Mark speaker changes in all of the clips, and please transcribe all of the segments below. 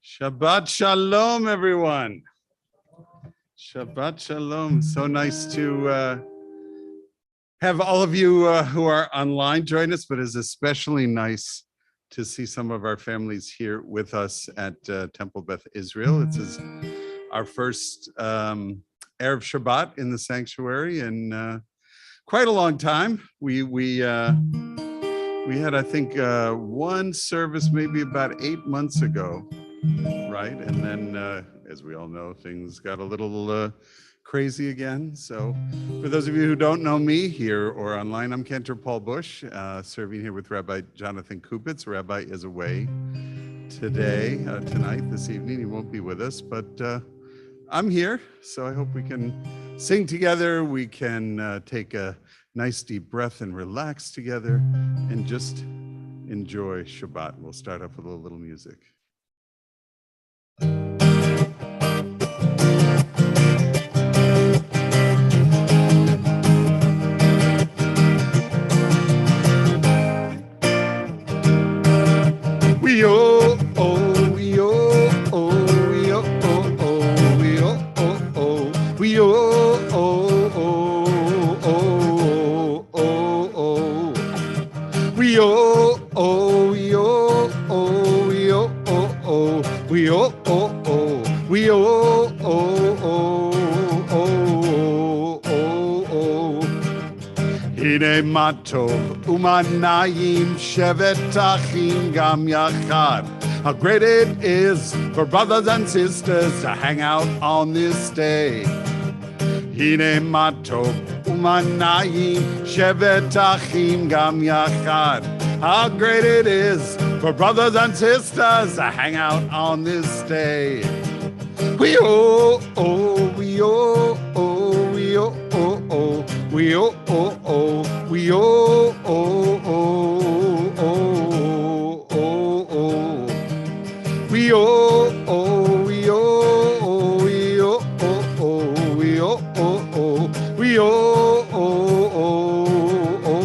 Speaker 1: Shabbat Shalom, everyone. Shabbat Shalom. So nice to have all of you who are online join us, but it's especially nice to see some of our families here with us at Temple Beth Israel. It's our first Erev Shabbat in the sanctuary in quite a long time. We had, I think, one service maybe about 8 months ago. Right. And then, as we all know, things got a little crazy again. So for those of you who don't know me here or online, I'm Cantor Paul Bush, serving here with Rabbi Jonathan Kupitz. Rabbi is away tonight, this evening. He won't be with us, but I'm here. So I hope we can sing together. We can take a nice deep breath and relax together and just enjoy Shabbat. We'll start off with a little music. We oh oh we oh oh we oh oh oh we oh oh oh we oh oh oh oh oh oh we oh oh we oh oh we oh oh oh we oh oh oh we oh oh oh oh oh oh Hine matov umanayim shevet achim gam yachad. How great it is for brothers and sisters to hang out on this day. Hine matov umanayim shevet achim gam yachad. How great it is for brothers and sisters to hang out on this day. We oh oh we oh oh we oh oh oh we oh oh oh we oh oh oh oh oh oh we oh oh we oh oh we oh oh oh we oh oh oh we oh oh oh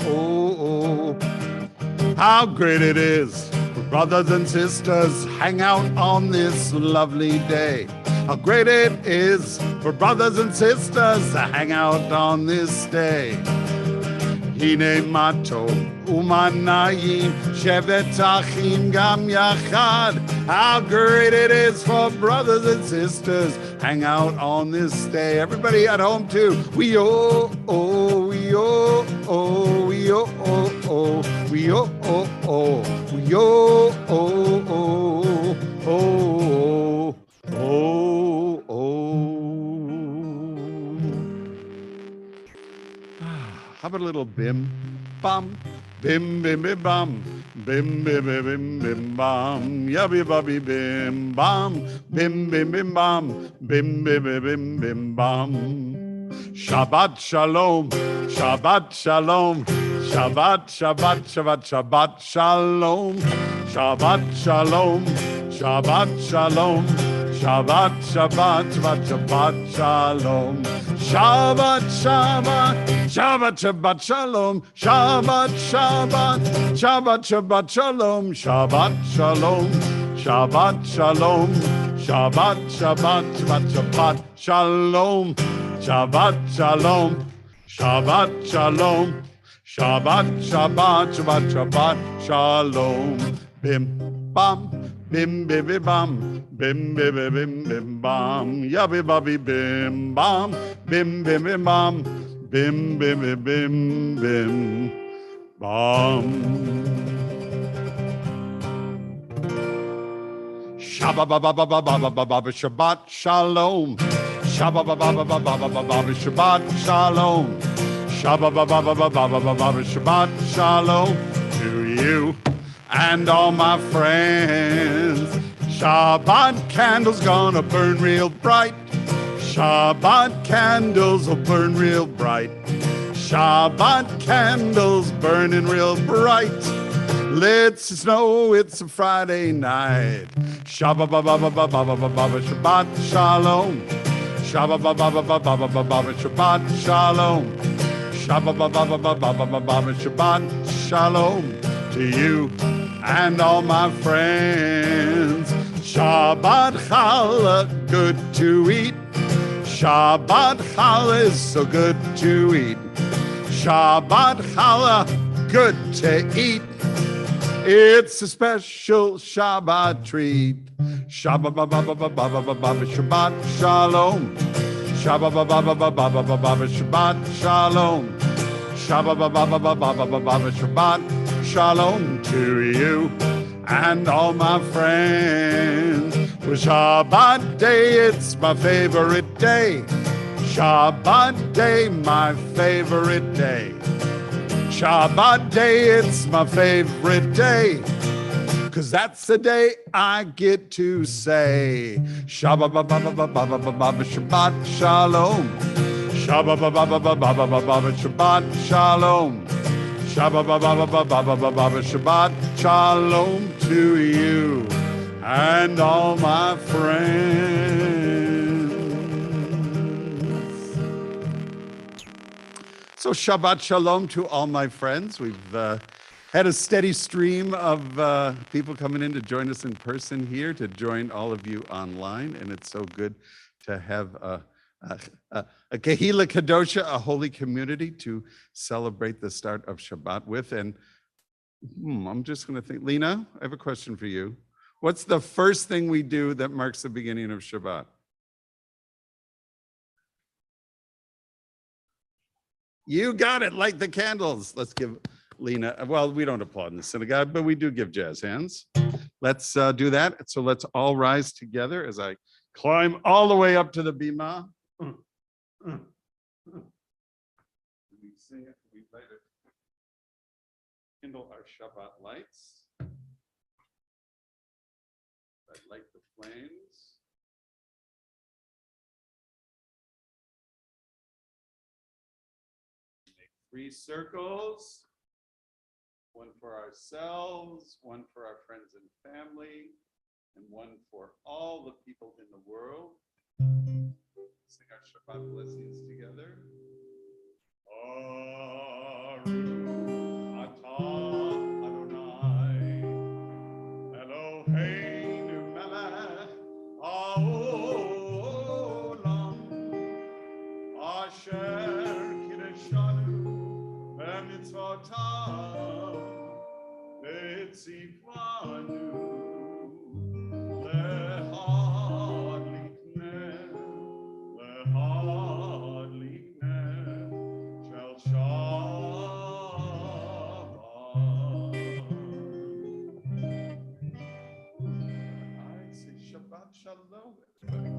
Speaker 1: oh oh. How great it is for brothers and sisters hang out on this lovely day. How great it is for brothers and sisters to hang out on this day. Hine matov umanayim shevet achim gam yachad. How great it is for brothers and sisters hang out on this day. Everybody at home too. We oh oh we oh oh we oh oh oh we oh oh oh we oh oh oh oh oh oh. How about a little bim bam bim bim bim bam bim bim bim bim bim bam yabby babby bim bam bim bim bim bam bim bim bim bim bim bam. Shabbat shalom, Shabbat shalom, Shabbat Shabbat Shabbat Shabbat shalom, Shabbat shalom, Shabbat shalom, Shabbat Shabbat Shabbat Shabbat shalom, Shabbat Shabbat Shabbat Shabbat shalom, Shabbat Shabbat Shabbat Shabbat shalom, Shabbat shalom, Shabbat shalom, Shabbat Shabbat Shabbat Shabbat shalom, Shabbat shalom, Shabbat shalom, Shabbat Shabbat Shabbat Shabbat shalom, bim bam bim bim bim bam bim bim bim bim bim bam yabby babby bim bam bim bim bim bam bim bim bim bim bim bam. Shabbat shalom, Shabbat shalom, Shabbat shalom to you and all my friends. Shabbat candles gonna burn real bright. Shabbat candles will burn real bright. Shabbat candles burning real bright. Let's know it's a Friday night. Shabbat shalom. Shabbat shalom. Shabbat shalom to you and all my friends. Shabbat challah, good to eat. Shabbat challah is so good to eat. Shabbat challah, good to eat. It's a special Shabbat treat. Shabbat shalom. Shabbat shalom. Shabbat shalom to you and all my friends. For Shabbat day, it's my favorite day. Shabbat day, my favorite day. Shabbat day, it's my favorite day. 'Cause that's the day I get to say Shabbat shalom. Shabbat shalom. Shabbat shalom to you and all my friends. So Shabbat shalom to all my friends. We've had a steady stream of people coming in to join us in person here, to join all of you online, and it's so good to have a Kehila Kadosha, a holy community to celebrate the start of Shabbat with. And I'm just going to think, Lena, I have a question for you. What's the first thing we do that marks the beginning of Shabbat? You got it, light the candles. Let's give Lena, well, we don't applaud in the synagogue, but we do give jazz hands. Let's do that. So let's all rise together as I climb all the way up to the bima. We sing it, we light it. Kindle our Shabbat lights. I light the flames. Make 3 circles. One for ourselves, one for our friends and family, and one for all the people in the world. Sing our Shabbat blessings together. Baruch atah Adonai, Eloheinu melech haolam, asher kiddushanu b'mitzvotav, v'tzivanu Shalom, everybody.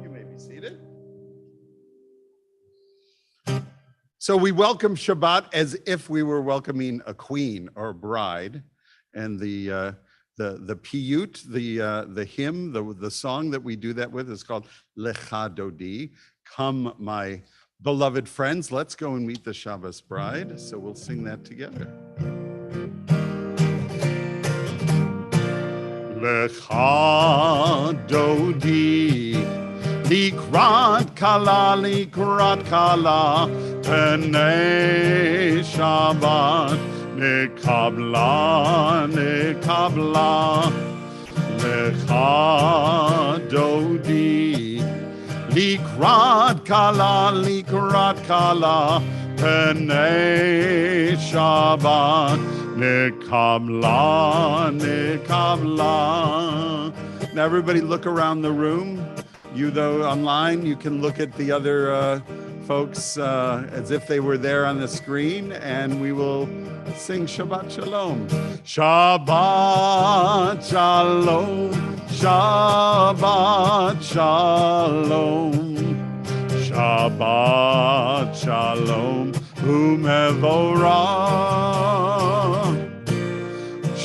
Speaker 1: You may be seated. So we welcome Shabbat as if we were welcoming a queen or a bride, and the piyut, the hymn, the song that we do that with is called Lecha Dodi. Come, my beloved friends, let's go and meet the Shabbos bride. So we'll sing that together. Lecha Dodi, likrat kala, Penei Shabbat, nekabla, Lecha Dodi, likrat kala, Penei Shabbat, nekabla. Now everybody look around the room. You though online, you can look at the other folks as if they were there on the screen, and we will sing Shabbat Shalom. Shabbat Shalom, Shabbat Shalom, Shabbat Shalom, Umevorah.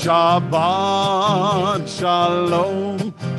Speaker 1: Shabbat Shalom,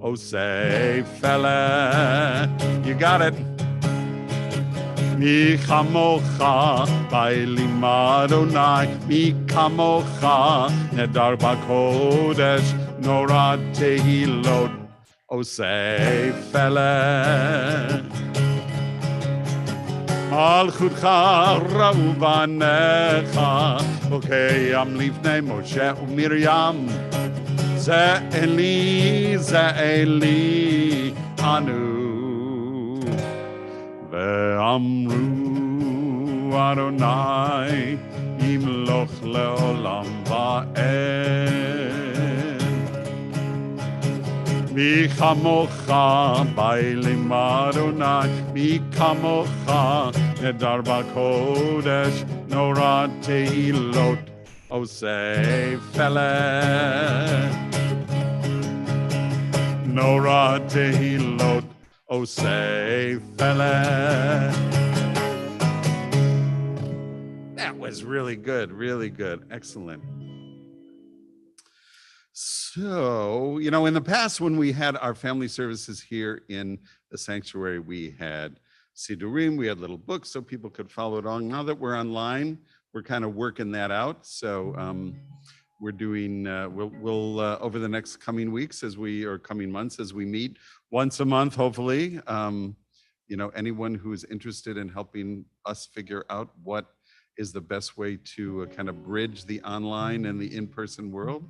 Speaker 1: oh say fella. You got it. Mi chamocha bailim Adonai, mi kamocha nedar bakodesh norad tehilot, oh say fella. Malchutcha rauvanecha, okay, am lifnei Moshe uMiriam, ze Eli anu, ve'amru Adonai imloch leolam va'ed. Mi chamocha bailim Adonai, mi kamocha nedar bakodesh norad tehilot, oh say fella. Norad tehilot, oh say fella. That was really good, excellent. So, in the past, when we had our family services here in the sanctuary, we had Sidurim, we had little books so people could follow along. Now that we're online, we're kind of working that out. So we're doing, we'll over the next coming weeks coming months as we meet once a month, hopefully, anyone who is interested in helping us figure out what is the best way to kind of bridge the online and the in-person world,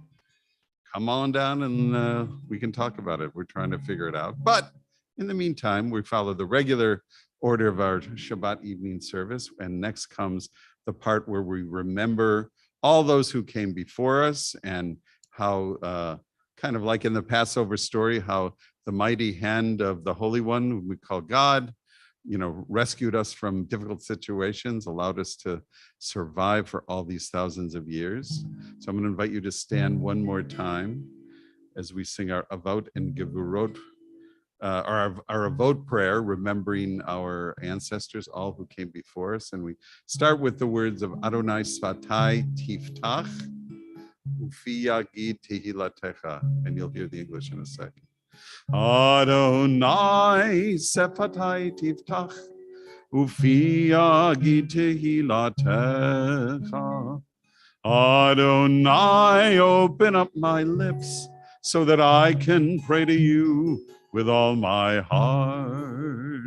Speaker 1: come on down and we can talk about it. We're trying to figure it out. But in the meantime, we follow the regular order of our Shabbat evening service. And next comes the part where we remember all those who came before us and how, kind of like in the Passover story, how the mighty hand of the Holy One, who we call God, rescued us from difficult situations, allowed us to survive for all these thousands of years. So I'm going to invite you to stand one more time as we sing our Avot and Gevurot, our Avot prayer, remembering our ancestors, all who came before us. And we start with the words of Adonai Svatai Tiftach, Ufi Yagid Tehilatecha, and you'll hear the English in a second. Adonai Sefatai Tiftach, Ufi Yagid Tehilatecha. Adonai, open up my lips so that I can pray to you with all my heart.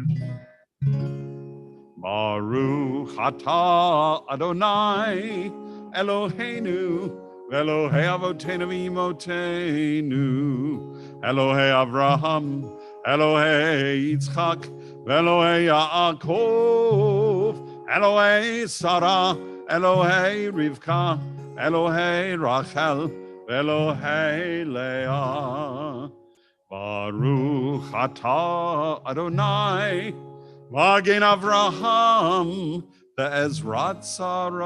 Speaker 1: Baruch atah Adonai Eloheinu, Elohei Avotenu v'Imotenu, Elohei Avraham, Elohei Yitzchak, Elohei Yaakov, Elohei Sarah, Elohei Rivka, Elohei Rachel, Elohei Leah. Baruch atah Adonai, Magen Avraham, Be'ezrat Sarah.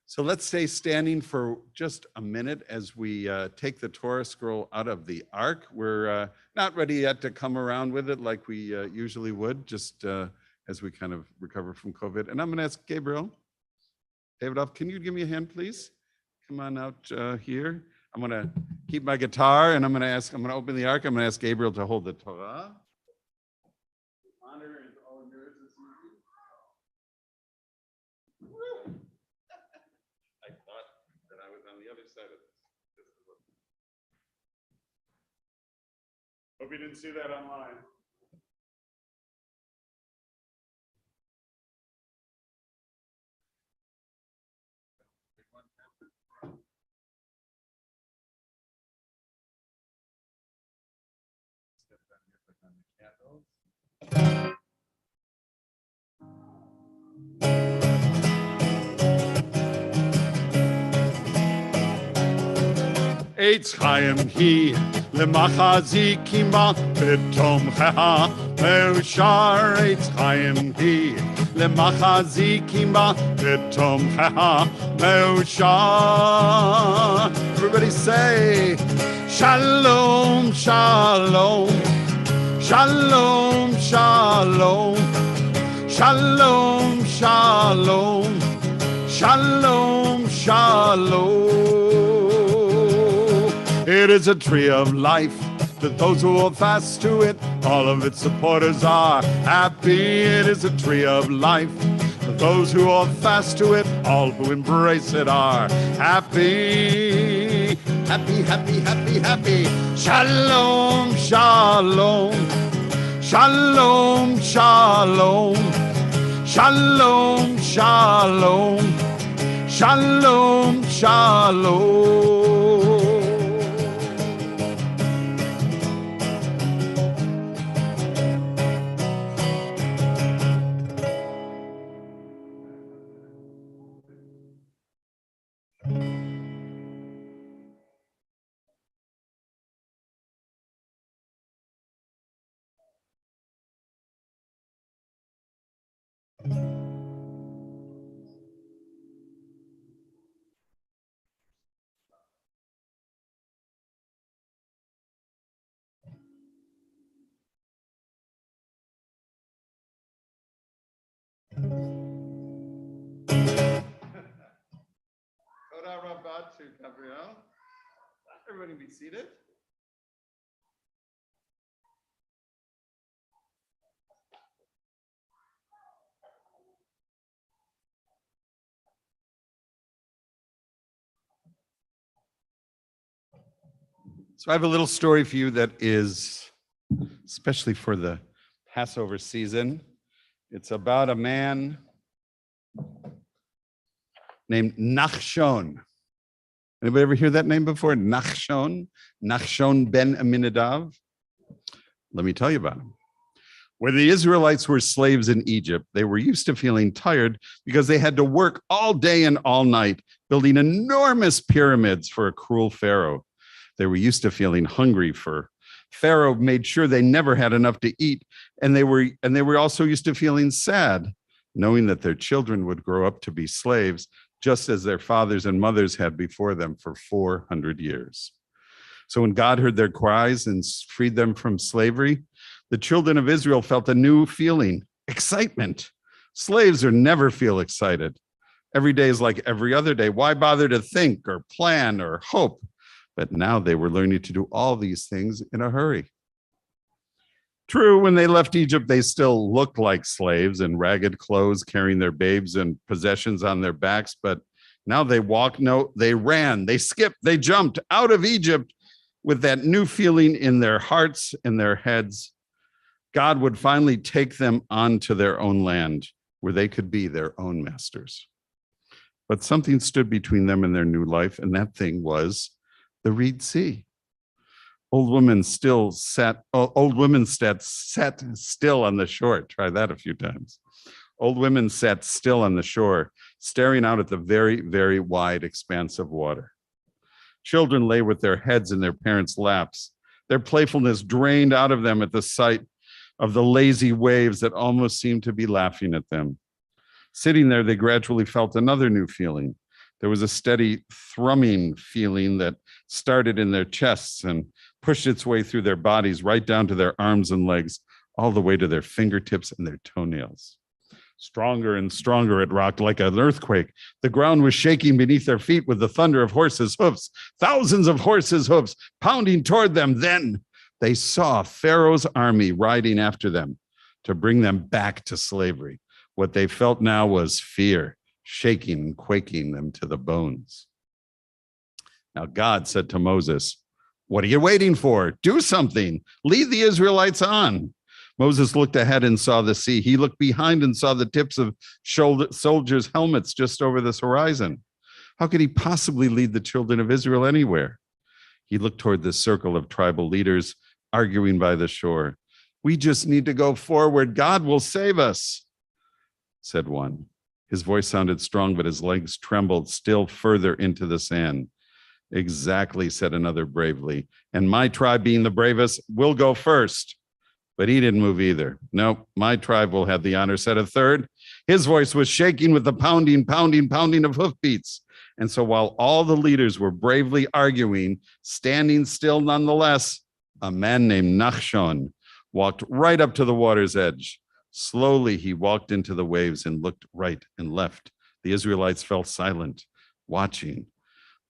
Speaker 1: So let's stay standing for just a minute as we take the Torah scroll out of the ark. We're not ready yet to come around with it like we usually would, just as we kind of recover from COVID. And I'm going to ask Gabriel. David, can you give me a hand, please? Come on out here. I'm going to keep my guitar and I'm going to open the ark. I'm going to ask Gabriel to hold the Torah. Honor is all yours this evening. I thought that I was on the other side of this. Hope you didn't see that online. Eitz Chaim hi lemachaziki ma betomcheha meushar. Eitz Chaim hi lemachaziki ma betomcheha meushar. Everybody say shalom, shalom, shalom, shalom, shalom, shalom, shalom, shalom. shalom. It is a tree of life to those who hold fast to it. All of its supporters are happy. It is a tree of life to those who hold fast to it. All who embrace it are happy. Happy, happy, happy, happy. Shalom, shalom. Shalom, shalom. Shalom, shalom. Shalom, shalom. Everybody be seated. So I have a little story for you that is especially for the Passover season. It's about a man named Nachshon. Anybody ever hear that name before? Nachshon? Nachshon ben Aminadav? Let me tell you about him. When the Israelites were slaves in Egypt, they were used to feeling tired because they had to work all day and all night, building enormous pyramids for a cruel Pharaoh. They were used to feeling hungry for Pharaoh made sure they never had enough to eat. And they were also used to feeling sad, knowing that their children would grow up to be slaves, just as their fathers and mothers had before them for 400 years. So when God heard their cries and freed them from slavery, the children of Israel felt a new feeling, excitement. Slaves never feel excited. Every day is like every other day. Why bother to think or plan or hope? But now they were learning to do all these things in a hurry. True, when they left Egypt, they still looked like slaves in ragged clothes, carrying their babes and possessions on their backs. But now they walked, they ran, they skipped, they jumped out of Egypt with that new feeling in their hearts and their heads. God would finally take them onto their own land where they could be their own masters. But something stood between them and their new life, and that thing was the Red Sea. Old women sat still on the shore. Try that a few times. Old women sat still on the shore, staring out at the very, very wide expanse of water. Children lay with their heads in their parents' laps, their playfulness drained out of them at the sight of the lazy waves that almost seemed to be laughing at them. Sitting there, they gradually felt another new feeling. There was a steady thrumming feeling that started in their chests and pushed its way through their bodies, right down to their arms and legs, all the way to their fingertips and their toenails. Stronger and stronger it rocked like an earthquake. The ground was shaking beneath their feet with the thunder of horses' hoofs, thousands of horses' hoofs pounding toward them. Then they saw Pharaoh's army riding after them to bring them back to slavery. What they felt now was fear, shaking and quaking them to the bones. Now God said to Moses, "What are you waiting for? Do something. Lead the Israelites on." Moses looked ahead and saw the sea. He looked behind and saw the tips of soldiers' helmets just over this horizon. How could he possibly lead the children of Israel anywhere? He looked toward the circle of tribal leaders arguing by the shore. "We just need to go forward. God will save us," said one. His voice sounded strong, but his legs trembled still further into the sand. "Exactly," said another bravely. "And my tribe, being the bravest, will go first." But he didn't move either. "No, my tribe will have the honor," said a third. His voice was shaking with the pounding of hoofbeats. And so while all the leaders were bravely arguing, standing still nonetheless, a man named Nachshon walked right up to the water's edge. Slowly, he walked into the waves and looked right and left. The Israelites fell silent, watching.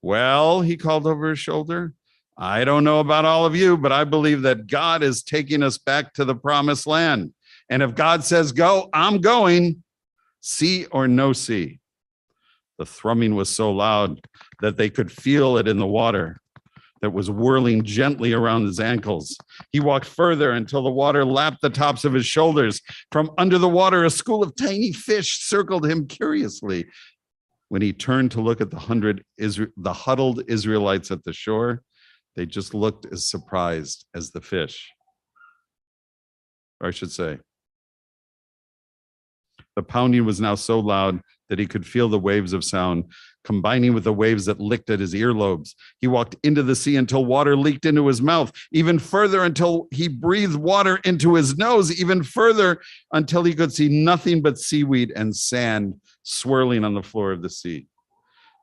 Speaker 1: Well, he called over his shoulder, I don't know about all of you, but I believe that God is taking us back to the promised land. And if God says go, I'm going, sea or no sea. The thrumming was so loud that they could feel it in the water that was whirling gently around his ankles. He walked further until the water lapped the tops of his shoulders. From under the water, a school of tiny fish circled him curiously. When he turned to look at the huddled Israelites at the shore, they just looked as surprised as the fish. Or I should say, the pounding was now so loud that he could feel the waves of sound combining with the waves that licked at his earlobes. He walked into the sea until water leaked into his mouth, even further until he breathed water into his nose, even further until he could see nothing but seaweed and sand swirling on the floor of the sea.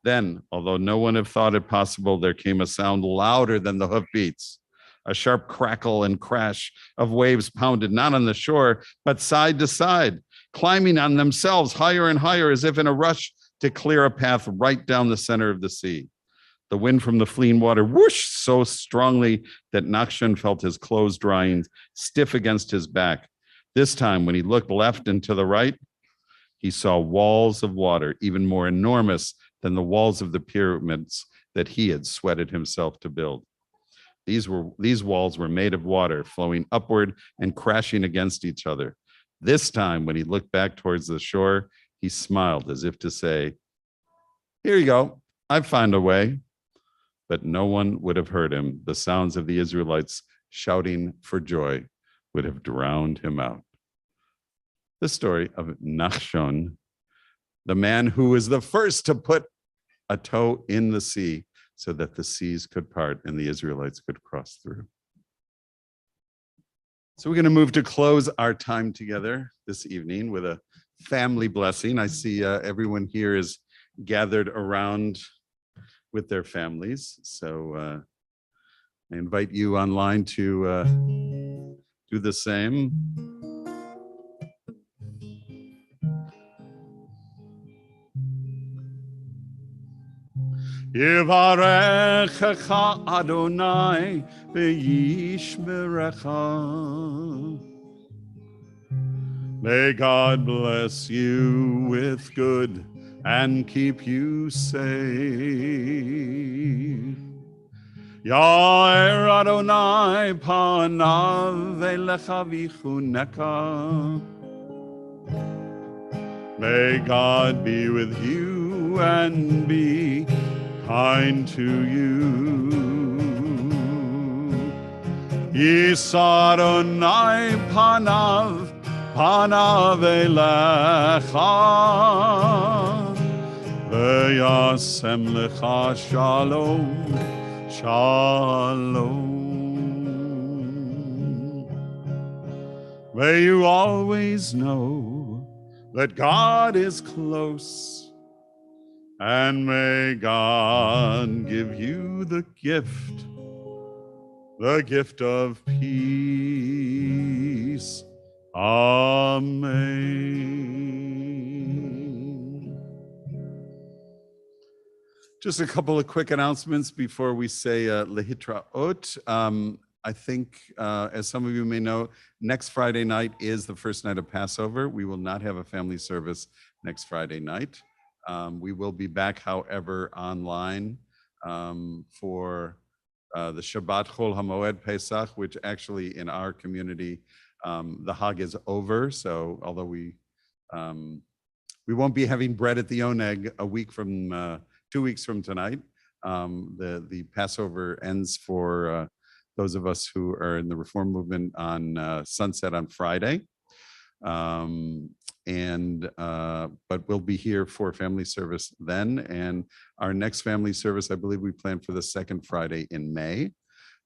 Speaker 1: Then, although no one had thought it possible, there came a sound louder than the hoofbeats. A sharp crackle and crash of waves pounded not on the shore, but side to side, climbing on themselves higher and higher as if in a rush to clear a path right down the center of the sea. The wind from the fleeing water whooshed so strongly that Nachshon felt his clothes drying stiff against his back. This time, when he looked left and to the right, he saw walls of water, even more enormous than the walls of the pyramids that he had sweated himself to build. These walls were made of water, flowing upward and crashing against each other. This time, when he looked back towards the shore, he smiled as if to say, here you go, I've found a way. But no one would have heard him. The sounds of the Israelites shouting for joy would have drowned him out. The story of Nachshon, the man who was the first to put a toe in the sea so that the seas could part and the Israelites could cross through. So we're going to move to close our time together this evening with a family blessing. I see everyone here is gathered around with their families. So I invite you online to do the same. Yivarechecha Adonai v'yishmerecha. May God bless you with good and keep you safe. Ya'er Adonai panav elecha v'chuneka. May God be with you and be kind to you. Yisa Adonai panav elecha v'yasem lecha shalom shalom. May you always know that God is close, and may God give you the gift of peace. Amen. Just a couple of quick announcements before we say lehitraot. I think, as some of you may know, next Friday night is the first night of Passover. We will not have a family service next Friday night. We will be back, however, online for the Shabbat Chol HaMoed Pesach, which actually in our community, the Hag is over. So although we won't be having bread at the Oneg a week from 2 weeks from tonight, the Passover ends for those of us who are in the Reform movement on sunset on Friday. But we'll be here for family service then. And our next family service, I believe we plan for the second Friday in May.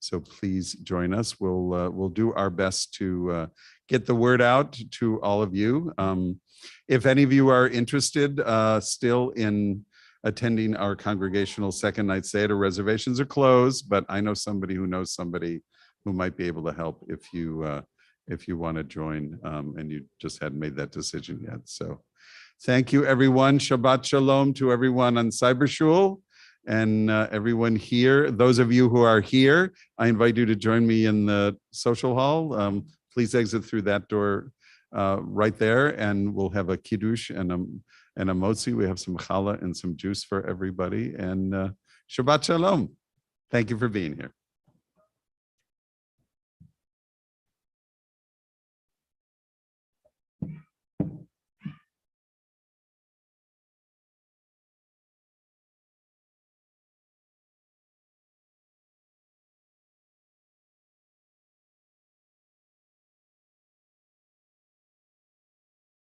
Speaker 1: So please join us. We'll do our best to get the word out to all of you. If any of you are interested still in attending our congregational second night Seder, reservations are closed, but I know somebody who knows somebody who might be able to help if you want to join and you just hadn't made that decision yet. So thank you, everyone. Shabbat shalom to everyone on Cyber Shul. And everyone here, those of you who are here, I invite you to join me in the social hall. Please exit through that door right there, and we'll have a kiddush and a motzi. We have some challah and some juice for everybody. And Shabbat Shalom. Thank you for being here.